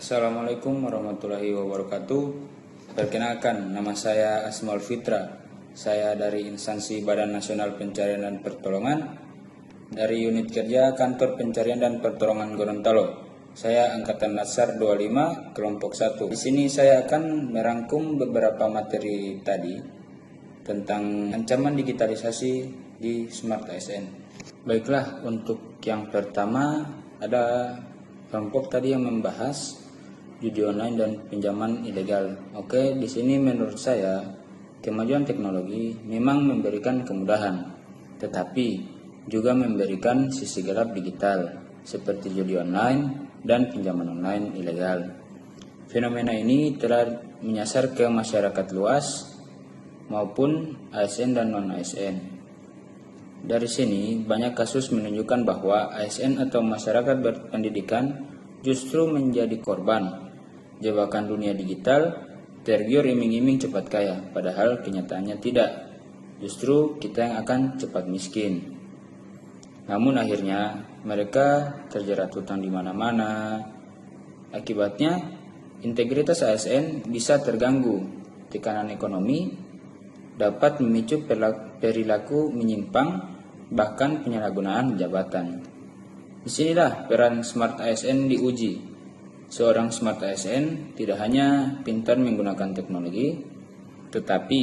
Assalamualaikum warahmatullahi wabarakatuh. Perkenalkan, nama saya Asmaul Fitra. Saya dari instansi Badan Nasional Pencarian dan Pertolongan dari unit kerja Kantor Pencarian dan Pertolongan Gorontalo. Saya angkatan dasar 25 kelompok 1. Di sini saya akan merangkum beberapa materi tadi tentang ancaman digitalisasi di Smart ASN. Baiklah, untuk yang pertama ada kelompok tadi yang membahas judi online dan pinjaman ilegal. Oke, di sini menurut saya kemajuan teknologi memang memberikan kemudahan, tetapi juga memberikan sisi gelap digital seperti judi online dan pinjaman online ilegal. Fenomena ini telah menyasar ke masyarakat luas maupun ASN dan non-ASN. Dari sini banyak kasus menunjukkan bahwa ASN atau masyarakat berpendidikan justru menjadi korban jebakan dunia digital, tergiur iming-iming cepat kaya, padahal kenyataannya tidak. Justru kita yang akan cepat miskin. Namun akhirnya mereka terjerat hutang di mana-mana. Akibatnya integritas ASN bisa terganggu. Tekanan ekonomi dapat memicu perilaku menyimpang, bahkan penyalahgunaan jabatan. Disinilah peran Smart ASN diuji. Seorang Smart ASN tidak hanya pintar menggunakan teknologi, tetapi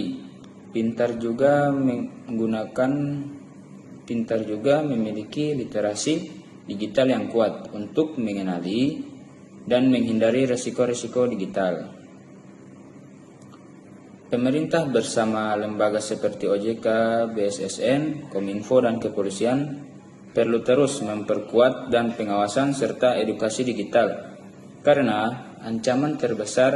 pintar juga memiliki literasi digital yang kuat untuk mengenali dan menghindari risiko-risiko digital. Pemerintah bersama lembaga seperti OJK, BSSN, Kominfo, dan Kepolisian perlu terus memperkuat dan pengawasan serta edukasi digital. Karena ancaman terbesar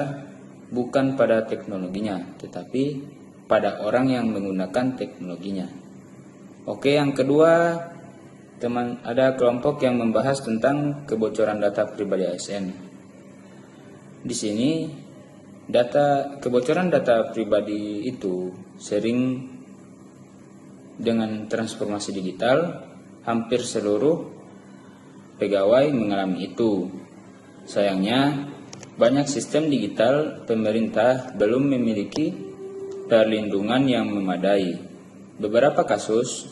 bukan pada teknologinya, tetapi pada orang yang menggunakan teknologinya. Oke, yang kedua, ada kelompok yang membahas tentang kebocoran data pribadi ASN. Di sini, kebocoran data pribadi itu sering dengan transformasi digital, hampir seluruh pegawai mengalami itu. Sayangnya, banyak sistem digital pemerintah belum memiliki perlindungan yang memadai. Beberapa kasus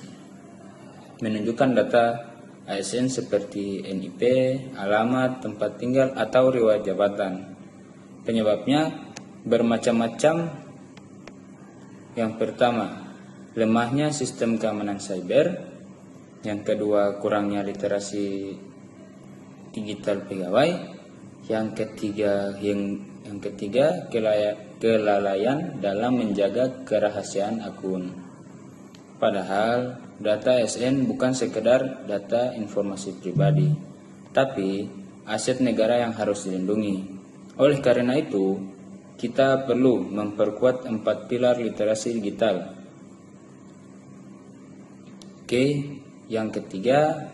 menunjukkan data ASN seperti NIP, alamat, tempat tinggal, atau riwayat jabatan. Penyebabnya bermacam-macam. Yang pertama, lemahnya sistem keamanan cyber. Yang kedua, kurangnya literasi digital pegawai. Yang ketiga, kelalaian dalam menjaga kerahasiaan akun. Padahal data ASN bukan sekedar data informasi pribadi, tapi aset negara yang harus dilindungi. Oleh karena itu, kita perlu memperkuat 4 pilar literasi digital. Oke, yang ketiga,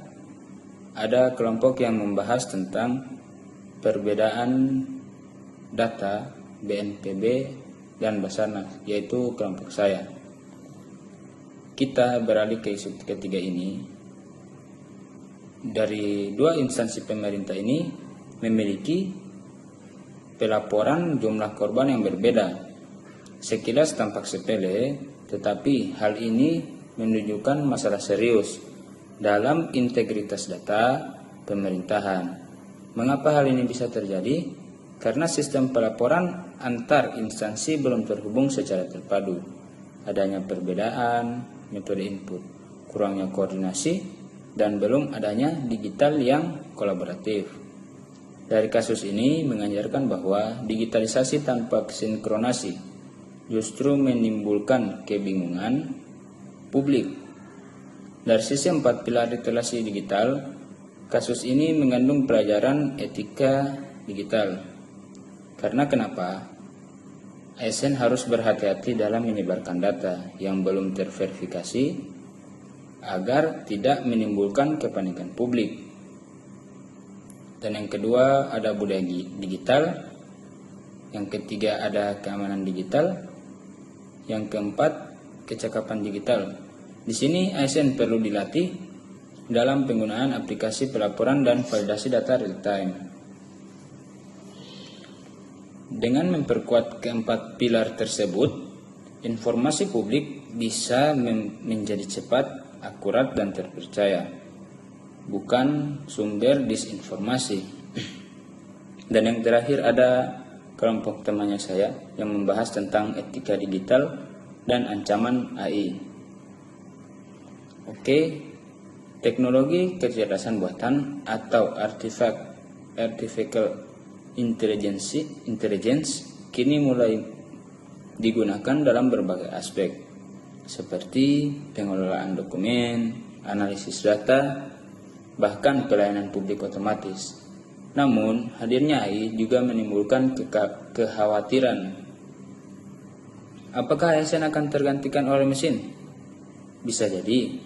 ada kelompok yang membahas tentang perbedaan data BNPB dan Basarnas, yaitu kelompok saya. Kita beralih ke isu ketiga ini. Dari dua instansi pemerintah ini memiliki pelaporan jumlah korban yang berbeda. Sekilas tampak sepele, tetapi hal ini menunjukkan masalah serius dalam integritas data pemerintahan. Mengapa hal ini bisa terjadi? Karena sistem pelaporan antar instansi belum terhubung secara terpadu. Adanya perbedaan metode input, kurangnya koordinasi, dan belum adanya digital yang kolaboratif. Dari kasus ini mengajarkan bahwa digitalisasi tanpa sinkronasi justru menimbulkan kebingungan publik. Dari sisi 4 pilar literasi digital, kasus ini mengandung pelajaran etika digital. Karena kenapa? ASN harus berhati-hati dalam menyebarkan data yang belum terverifikasi agar tidak menimbulkan kepanikan publik. Dan yang kedua ada budaya digital. Yang ketiga ada keamanan digital. Yang keempat kecakapan digital. Di sini ASN perlu dilatih dalam penggunaan aplikasi pelaporan dan validasi data real time. Dengan memperkuat keempat pilar tersebut, informasi publik bisa menjadi cepat, akurat, dan terpercaya, bukan sumber disinformasi. Dan yang terakhir ada kelompok temannya saya yang membahas tentang etika digital dan ancaman AI. Oke, teknologi kecerdasan buatan atau artificial intelligence kini mulai digunakan dalam berbagai aspek, seperti pengelolaan dokumen, analisis data, bahkan pelayanan publik otomatis. Namun, hadirnya AI juga menimbulkan kekhawatiran. Apakah ASN akan tergantikan oleh mesin? Bisa jadi.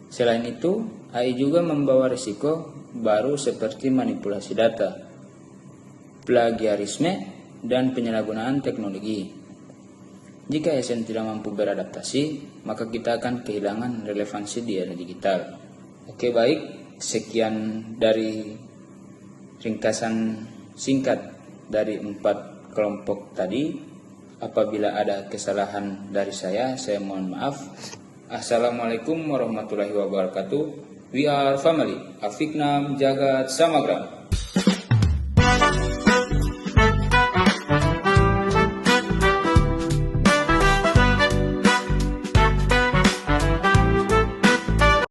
Selain itu, AI juga membawa risiko baru seperti manipulasi data, plagiarisme, dan penyalahgunaan teknologi. Jika ASN tidak mampu beradaptasi, maka kita akan kehilangan relevansi di era digital. Oke, baik, sekian dari ringkasan singkat dari 4 kelompok tadi. Apabila ada kesalahan dari saya mohon maaf. Assalamualaikum warahmatullahi wabarakatuh. We are family. Afiknam Jagat Samagra.